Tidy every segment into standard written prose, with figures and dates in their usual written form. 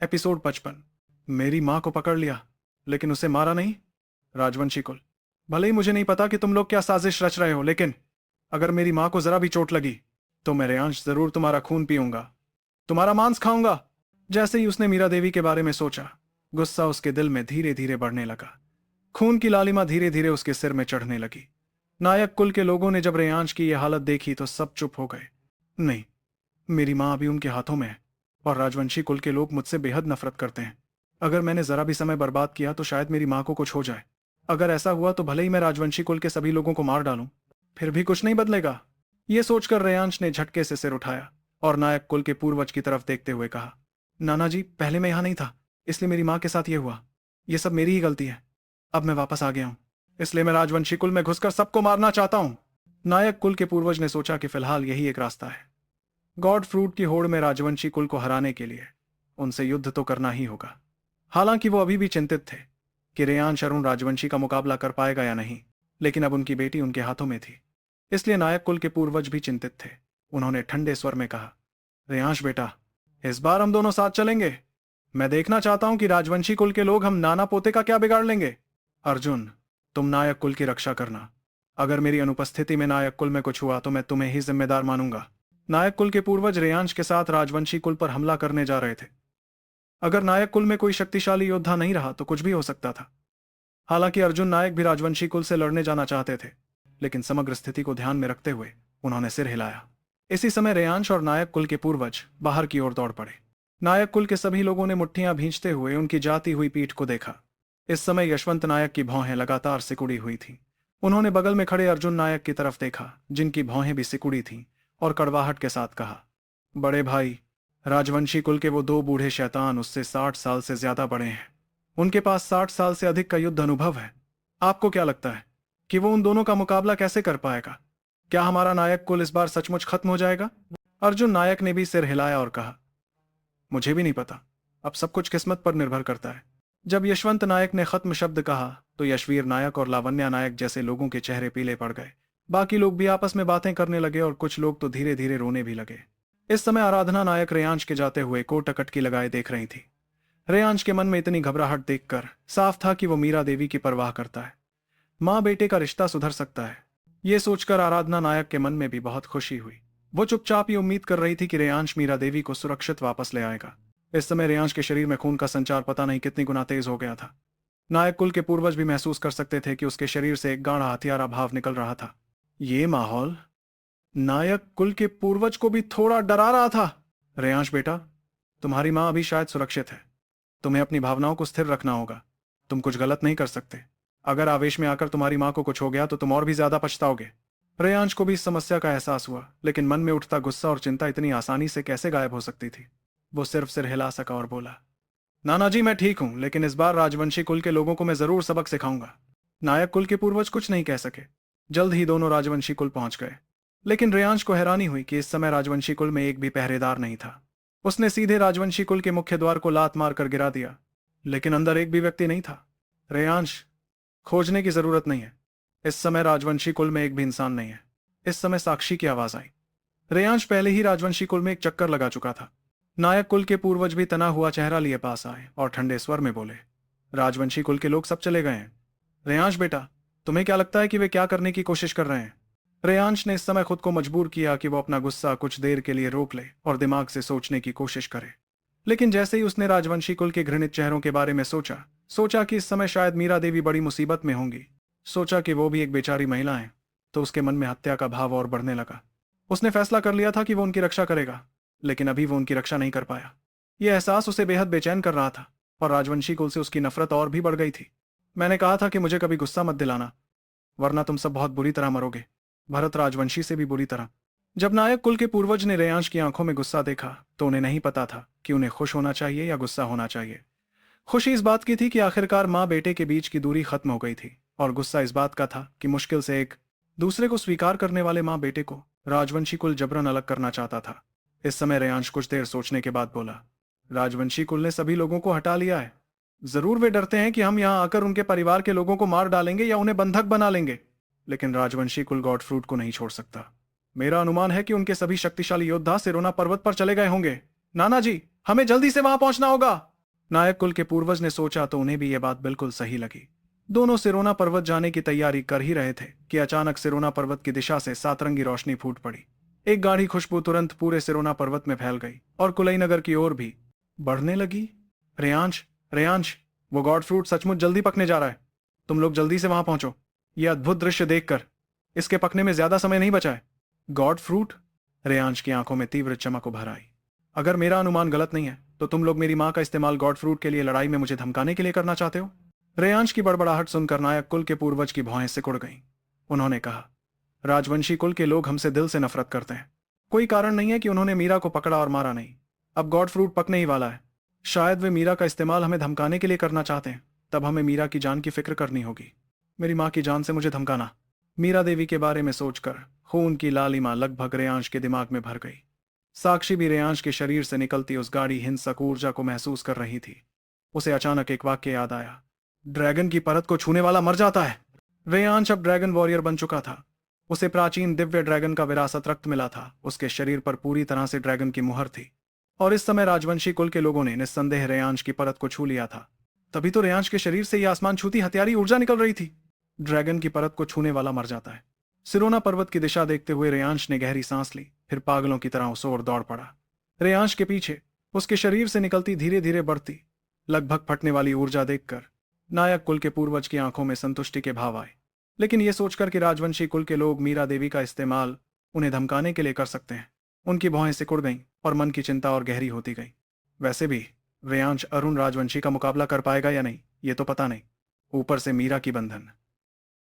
Episode 55। मेरी माँ को पकड़ लिया लेकिन उसे मारा नहीं। राजवंशी कुल, भले ही मुझे नहीं पता कि तुम लोग क्या साजिश रच रहे हो, लेकिन अगर मेरी माँ को जरा भी चोट लगी तो मैं रेयांश जरूर तुम्हारा खून पीऊंगा, तुम्हारा मांस खाऊंगा। जैसे ही उसने मीरा देवी के बारे में सोचा, गुस्सा उसके दिल में धीरे धीरे बढ़ने लगा। खून की लालिमा धीरे धीरे उसके सिर में चढ़ने लगी। नायक कुल के लोगों ने जब रेयांश की यह हालत देखी तो सब चुप हो गए। नहीं, मेरी माँ अभी उनके हाथों में है और राजवंशी कुल के लोग मुझसे बेहद नफरत करते हैं। अगर मैंने जरा भी समय बर्बाद किया तो शायद मेरी माँ को कुछ हो जाए। अगर ऐसा हुआ तो भले ही मैं राजवंशी कुल के सभी लोगों को मार डालूं, फिर भी कुछ नहीं बदलेगा। ये सोचकर रेयांश ने झटके से सिर उठाया और नायक कुल के पूर्वज की तरफ देखते हुए कहा, नाना जी, पहले मैं यहां नहीं था, इसलिए मेरी माँ के साथ ये हुआ। ये सब मेरी ही गलती है। अब मैं वापस आ गया हूं, इसलिए मैं राजवंशी कुल में घुसकर सबको मारना चाहता हूं। नायक कुल के पूर्वज ने सोचा कि फिलहाल यही एक रास्ता है। गॉड फ्रूट की होड़ में राजवंशी कुल को हराने के लिए उनसे युद्ध तो करना ही होगा। हालांकि वो अभी भी चिंतित थे कि रेयांश अरुण राजवंशी का मुकाबला कर पाएगा या नहीं, लेकिन अब उनकी बेटी उनके हाथों में थी, इसलिए नायक कुल के पूर्वज भी चिंतित थे। उन्होंने ठंडे स्वर में कहा, रेयांश बेटा, इस बार हम दोनों साथ चलेंगे। मैं देखना चाहता हूं कि राजवंशी कुल के लोग हम नाना पोते का क्या बिगाड़ लेंगे। अर्जुन, तुम नायक कुल की रक्षा करना। अगर मेरी अनुपस्थिति में नायक कुल में कुछ हुआ तो मैं तुम्हें ही जिम्मेदार मानूंगा। नायक कुल के पूर्वज रेयांश के साथ राजवंशी कुल पर हमला करने जा रहे थे। अगर नायक कुल में कोई शक्तिशाली योद्धा नहीं रहा तो कुछ भी हो सकता था। हालांकि अर्जुन नायक भी राजवंशी कुल से लड़ने जाना चाहते थे, लेकिन समग्र स्थिति को ध्यान में रखते हुए उन्होंने सिर हिलाया। इसी समय रेयांश और नायक कुल के पूर्वज बाहर की ओर दौड़ पड़े। नायक कुल के सभी लोगों ने मुट्ठियां भींचते हुए उनकी जाती हुई पीठ को देखा। इस समय यशवंत नायक की भौहें लगातार सिकुड़ी हुई थीं। उन्होंने बगल में खड़े अर्जुन नायक की तरफ देखा, जिनकी भौहें भी सिकुड़ी थीं, और कड़वाहट के साथ कहा, बड़े भाई, राजवंशी कुल के वो दो बूढ़े शैतान उससे 60 साल से ज्यादा बड़े हैं। उनके पास 60 साल से अधिक का युद्ध अनुभव है। आपको क्या लगता है कि वो उन दोनों का मुकाबला कैसे कर पाएगा? क्या हमारा नायक कुल इस बार सचमुच खत्म हो जाएगा? अर्जुन नायक ने भी सिर हिलाया और कहा, मुझे भी नहीं पता, अब सब कुछ किस्मत पर निर्भर करता है। जब यशवंत नायक ने खत्म शब्द कहा तो यशवीर नायक और लावण्या नायक जैसे लोगों के चेहरे पीले पड़ गए। बाकी लोग भी आपस में बातें करने लगे और कुछ लोग तो धीरे धीरे रोने भी लगे। इस समय आराधना नायक रेयांश के जाते हुए कोट अटकी लगाए देख रही थी। रेयांश के मन में इतनी घबराहट देखकर साफ था कि वो मीरा देवी की परवाह करता है। माँ बेटे का रिश्ता सुधर सकता है, ये सोचकर आराधना नायक के मन में भी बहुत खुशी हुई। वो चुपचाप ही उम्मीद कर रही थी कि रेयांश मीरा देवी को सुरक्षित वापस ले आएगा। इस समय रेयांश के शरीर में खून का संचार पता नहीं कितनी गुना तेज हो गया था। नायक कुल के पूर्वज भी महसूस कर सकते थे कि उसके शरीर से एक गाढ़ा हथियारा भाव निकल रहा था। ये माहौल नायक कुल के पूर्वज को भी थोड़ा डरा रहा था। रेयांश बेटा, तुम्हारी माँ अभी शायद सुरक्षित है। तुम्हें अपनी भावनाओं को स्थिर रखना होगा। तुम कुछ गलत नहीं कर सकते। अगर आवेश में आकर तुम्हारी माँ को कुछ हो गया तो तुम और भी ज्यादा पछताओगे। रेयांश को भी इस समस्या का एहसास हुआ, लेकिन मन में उठता गुस्सा और चिंता इतनी आसानी से कैसे गायब हो सकती थी। वो सिर्फ सिर हिला सका और बोला, नाना जी, मैं ठीक हूं, लेकिन इस बार राजवंशी कुल के लोगों को मैं जरूर सबक सिखाऊंगा। नायक कुल के पूर्वज कुछ नहीं कह सके। जल्द ही दोनों राजवंशी कुल पहुंच गए, लेकिन रेयांश को हैरानी हुई कि इस समय राजवंशी कुल में एक भी पहरेदार नहीं था। उसने सीधे राजवंशी कुल के मुख्य द्वार को लात मारकर गिरा दिया, लेकिन अंदर एक भी व्यक्ति नहीं था। रेयांश, खोजने की जरूरत नहीं है। इस समय राजवंशी कुल में एक भी इंसान नहीं है। इस समय साक्षी की आवाज आई। रेयांश पहले ही राजवंशी कुल में एक चक्कर लगा चुका था। नायक कुल के पूर्वज भी तना हुआ चेहरा लिए पास आए और ठंडे स्वर में बोले, राजवंशी कुल के लोग सब चले गए हैं। रेयांश बेटा, तुम्हें क्या लगता है कि वे क्या करने की कोशिश कर रहे हैं? रेयांश ने इस समय खुद को मजबूर किया कि वो अपना गुस्सा कुछ देर के लिए रोक ले और दिमाग से सोचने की कोशिश करे। लेकिन जैसे ही उसने राजवंशी कुल के घृणित चेहरों के बारे में सोचा कि इस समय शायद मीरा देवी बड़ी मुसीबत में होंगी, सोचा कि वो भी एक बेचारी महिला है, तो उसके मन में हत्या का भाव और बढ़ने लगा। उसने फैसला कर लिया था कि वो उनकी रक्षा करेगा, लेकिन अभी वो उनकी रक्षा नहीं कर पाया। यह एहसास उसे बेहद बेचैन कर रहा था और राजवंशी कुल से उसकी नफरत और भी बढ़ गई थी। मैंने कहा था कि मुझे कभी गुस्सा मत दिलाना, वरना तुम सब बहुत बुरी तरह मरोगे। भरत राजवंशी से भी बुरी तरह। जब नायक कुल के पूर्वज ने रेयांश की आंखों में गुस्सा देखा तो उन्हें नहीं पता था कि उन्हें खुश होना चाहिए या गुस्सा होना चाहिए। खुशी इस बात की थी कि आखिरकार माँ बेटे के बीच की दूरी खत्म हो गई थी, और गुस्सा इस बात का था कि मुश्किल से एक दूसरे को स्वीकार करने वाले माँ बेटे को राजवंशी कुल जबरन अलग करना चाहता था। इस समय रेयांश कुछ देर सोचने के बाद बोला, राजवंशी कुल ने सभी लोगों को हटा लिया है। जरूर वे डरते हैं कि हम यहाँ आकर उनके परिवार के लोगों को मार डालेंगे या उन्हें बंधक बना लेंगे, लेकिन राजवंशी कुल गॉड फ्रूट को नहीं छोड़ सकता। मेरा अनुमान है कि उनके सभी शक्तिशाली योद्धा सिरोना पर्वत पर चले गए होंगे। नाना जी, हमें जल्दी से वहां पहुंचना होगा। नायक कुल के पूर्वज ने सोचा तो उन्हें भी यह बात बिल्कुल सही लगी। दोनों सिरोना पर्वत जाने की तैयारी कर ही रहे थे कि अचानक सिरोना पर्वत की दिशा से सातरंगी रोशनी फूट पड़ी। एक गाढ़ी खुशबू तुरंत पूरे सिरोना पर्वत में फैल गई और कुलईनगर की ओर भी बढ़ने लगी। रेयांश, रेयांश, वो गॉड फ्रूट सचमुच जल्दी पकने जा रहा है। तुम लोग जल्दी से वहां पहुंचो। यह अद्भुत दृश्य देखकर इसके पकने में ज्यादा समय नहीं बचा है। God fruit? रेयांश की आंखों में तीव्र चमक उभर आई। अगर मेरा अनुमान गलत नहीं है तो तुम लोग मेरी मां का इस्तेमाल गॉड फ्रूट के लिए लड़ाई में मुझे धमकाने के लिए करना चाहते हो? रेयांश की बड़बड़ाहट सुनकर नायक कुल के पूर्वज की भौहें सिकुड़ गईं। उन्होंने कहा, राजवंशी कुल के लोग हमसे दिल से नफरत करते हैं। कोई कारण नहीं है कि उन्होंने मीरा को पकड़ा और मारा नहीं। अब गॉड फ्रूट पकने ही वाला है। शायद वे मीरा का इस्तेमाल हमें धमकाने के लिए करना चाहते हैं। तब हमें मीरा की जान की फिक्र करनी होगी। मेरी मां की जान से मुझे धमकाना। मीरा देवी के बारे में सोचकर खून की लालिमा लगभग रेयांश के दिमाग में भर गई। साक्षी भी रेयांश के शरीर से निकलती उस गाढ़ी हिंसक ऊर्जा को महसूस कर रही थी। उसे अचानक एक वाक्य याद आया। ड्रैगन की परत को छूने वाला मर जाता है। रेयांश अब ड्रैगन वॉरियर बन चुका था। उसे प्राचीन दिव्य ड्रैगन का विरासत रक्त मिला था। उसके शरीर पर पूरी तरह से ड्रैगन की मुहर थी और इस समय राजवंशी कुल के लोगों ने निस्संदेह रेयांश की परत को छू लिया था। तभी तो रेयांश के शरीर से यह आसमान छूती हथियारी ऊर्जा निकल रही थी। ड्रैगन की परत को छूने वाला मर जाता है। सिरोना पर्वत की दिशा देखते हुए रेयांश ने गहरी सांस ली, फिर पागलों की तरह उस ओर दौड़ पड़ा। रेयांश के पीछे उसके शरीर से निकलती धीरे धीरे बढ़ती लगभग फटने वाली ऊर्जा देखकर नायक कुल के पूर्वज की आंखों में संतुष्टि के भाव आए। लेकिन यह सोचकर कि राजवंशी कुल के लोग मीरा देवी का इस्तेमाल उन्हें धमकाने के लिए कर सकते हैं, उनकी भौहें सिकुड़ गईं और मन की चिंता और गहरी होती गई। वैसे भी रेयांश अरुण राजवंशी का मुकाबला कर पाएगा या नहीं, ये तो पता नहीं। ऊपर से मीरा की बंधन।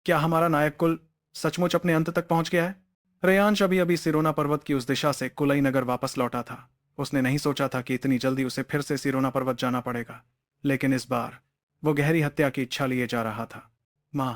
क्या हमारा नायक कुल सचमुच अपने अंत तक पहुंच गया है? रेयांश अभी अभी सिरोना पर्वत की उस दिशा से कुलई नगर वापस लौटा था। उसने नहीं सोचा था कि इतनी जल्दी उसे फिर से सिरोना पर्वत जाना पड़ेगा, लेकिन इस बार वो गहरी हत्या की इच्छा लिए जा रहा था। मां,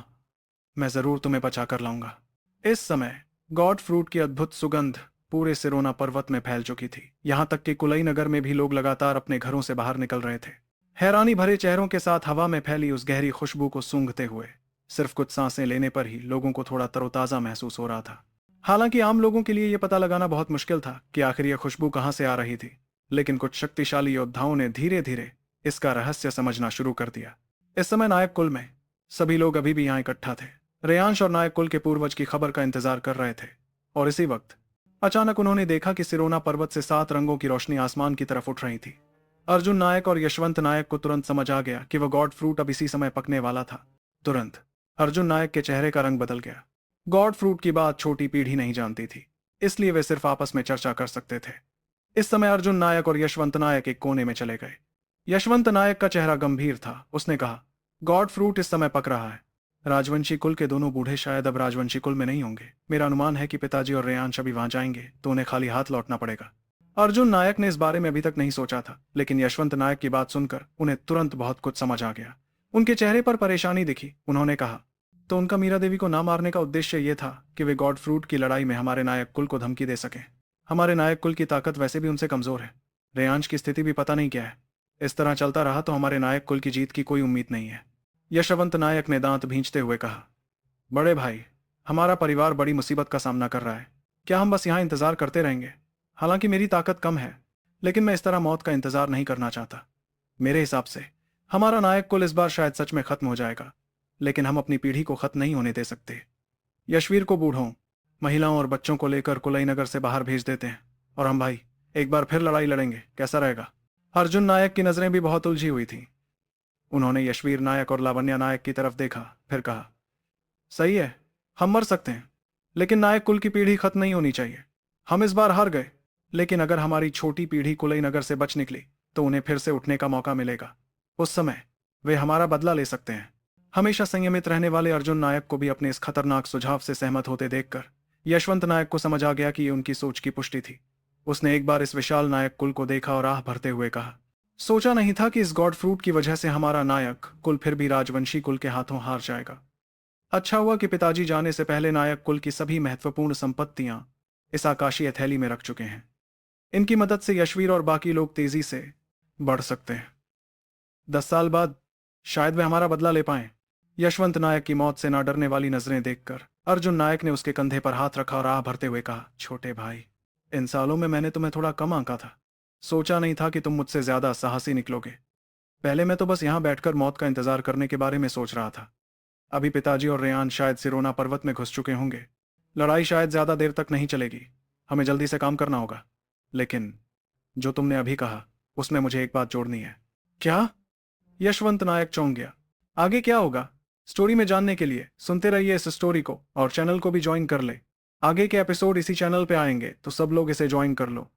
मैं जरूर तुम्हें बचा कर लाऊंगा। इस समय गॉड फ्रूट की अद्भुत सुगंध पूरे सिरोना पर्वत में फैल चुकी थी। यहां तक कि कुलई नगर में भी लोग लगातार अपने घरों से बाहर निकल रहे थे, हैरानी भरे चेहरों के साथ हवा में फैली उस गहरी खुशबू को सूंघते हुए। सिर्फ कुछ सांसें लेने पर ही लोगों को थोड़ा तरोताजा महसूस हो रहा था। हालांकि आम लोगों के लिए यह पता लगाना बहुत मुश्किल था कि आखिर यह खुशबू कहां से आ रही थी, लेकिन कुछ शक्तिशाली योद्धाओं ने धीरे धीरे इसका रहस्य समझना शुरू कर दिया। इस समय नायक कुल में सभी लोग अभी भी यहां इकट्ठा थे। रेयांश और नायक कुल के पूर्वज की खबर का इंतजार कर रहे थे और इसी वक्त अचानक उन्होंने देखा कि सिरोना पर्वत से 7 रंगों की रोशनी आसमान की तरफ उठ रही थी। अर्जुन नायक और यशवंत नायक को तुरंत समझ आ गया कि वह गॉड फ्रूट अब इसी समय पकने वाला था। तुरंत अर्जुन नायक के चेहरे का रंग बदल गया। गॉड फ्रूट की बात छोटी पीढ़ी नहीं जानती थी, इसलिए वे सिर्फ आपस में चर्चा कर सकते थे। इस समय अर्जुन नायक और यशवंत नायक एक कोने में चले गए। यशवंत नायक का चेहरा गंभीर था। उसने कहा, गॉड फ्रूट इस समय पक रहा है। राजवंशी कुल के दोनों बूढ़े शायद अब राजवंशी कुल में नहीं होंगे। मेरा अनुमान है कि पिताजी और रेयांश अभी वहां जाएंगे तो उन्हें खाली हाथ लौटना पड़ेगा। अर्जुन नायक ने इस बारे में अभी तक नहीं सोचा था, लेकिन यशवंत नायक की बात सुनकर उन्हें तुरंत बहुत कुछ समझ आ गया। उनके चेहरे पर परेशानी दिखी। उन्होंने कहा, तो उनका मीरा देवी को ना मारने का उद्देश्य यह था कि वे गॉड फ्रूट की लड़ाई में हमारे नायक कुल को धमकी दे सकें। हमारे नायक कुल की ताकत वैसे भी उनसे कमजोर है। रेयांश की स्थिति भी पता नहीं क्या है। इस तरह चलता रहा तो हमारे नायक कुल की जीत की कोई उम्मीद नहीं है। यशवंत नायक ने दांत भींचते हुए कहा, बड़े भाई, हमारा परिवार बड़ी मुसीबत का सामना कर रहा है। क्या हम बस यहाँ इंतजार करते रहेंगे? हालांकि मेरी ताकत कम है, लेकिन मैं इस तरह मौत का इंतजार नहीं करना चाहता। मेरे हिसाब से हमारा नायक कुल इस बार शायद सच में खत्म हो जाएगा, लेकिन हम अपनी पीढ़ी को खत्म नहीं होने दे सकते। यशवीर को बूढ़ों, महिलाओं और बच्चों को लेकर कुलई नगर से बाहर भेज देते हैं और हम भाई एक बार फिर लड़ाई लड़ेंगे। कैसा रहेगा? अर्जुन नायक की नजरें भी बहुत उलझी हुई थीं। उन्होंने यशवीर नायक और लावण्या नायक की तरफ देखा, फिर कहा, सही है, हम मर सकते हैं, लेकिन नायक कुल की पीढ़ी खत्म नहीं होनी चाहिए। हम इस बार हार गए, लेकिन अगर हमारी छोटी पीढ़ी कुलई नगर से बच निकली तो उन्हें फिर से उठने का मौका मिलेगा। उस समय वे हमारा बदला ले सकते हैं। हमेशा संयमित रहने वाले अर्जुन नायक को भी अपने इस खतरनाक सुझाव से सहमत होते देखकर यशवंत नायक को समझ आ गया कि ये उनकी सोच की पुष्टि थी। उसने एक बार इस विशाल नायक कुल को देखा और आह भरते हुए कहा, सोचा नहीं था कि इस गॉड फ्रूट की वजह से हमारा नायक कुल फिर भी राजवंशी कुल के हाथों हार जाएगा। अच्छा हुआ कि पिताजी जाने से पहले नायक कुल की सभी महत्वपूर्ण संपत्तियां इस आकाशीय थैली में रख चुके हैं। इनकी मदद से यशवीर और बाकी लोग तेजी से बढ़ सकते हैं। 10 साल बाद शायद वे हमारा बदला ले पाएं। यशवंत नायक की मौत से ना डरने वाली नजरें देखकर अर्जुन नायक ने उसके कंधे पर हाथ रखा और आह भरते हुए कहा, छोटे भाई, इन सालों में मैंने तुम्हें थोड़ा कम आंका था। सोचा नहीं था कि तुम मुझसे ज्यादा साहसी निकलोगे। पहले मैं तो बस यहाँ बैठकर मौत का इंतजार करने के बारे में सोच रहा था। अभी पिताजी और रेयान शायद सिरोना पर्वत में घुस चुके होंगे। लड़ाई शायद ज्यादा देर तक नहीं चलेगी। हमें जल्दी से काम करना होगा। लेकिन जो तुमने अभी कहा उसमें मुझे एक बात जोड़नी है। क्या? यशवंत नायक चौंक गया। आगे क्या होगा? स्टोरी में जानने के लिए सुनते रहिए इस स्टोरी को और चैनल को भी ज्वाइन कर ले। आगे के एपिसोड इसी चैनल पे आएंगे तो सब लोग इसे ज्वाइन कर लो।